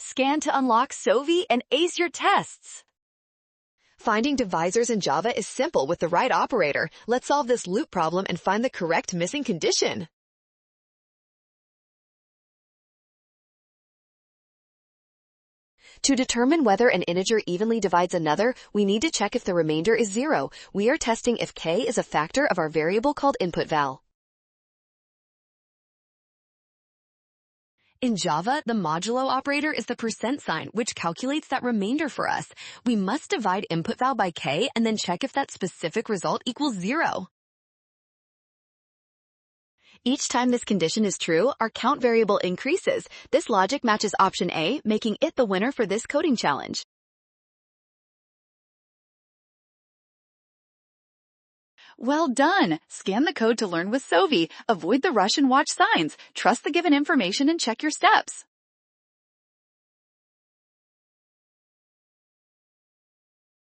Scan to unlock Sovi and ace your tests. Finding divisors in Java is simple with the right operator. Let's solve this loop problem and find the correct missing condition. To determine whether an integer evenly divides another, we need to check if the remainder is 0. We are testing if k is a factor of our variable called input val. In Java, the modulo operator is the percent sign, which calculates that remainder for us. We must divide input val by k and then check if that specific result equals 0. Each time this condition is true, our count variable increases. This logic matches option A, making it the winner for this coding challenge. Well done! Scan the code to learn with Sovi. Avoid the rush and watch signs. Trust the given information and check your steps.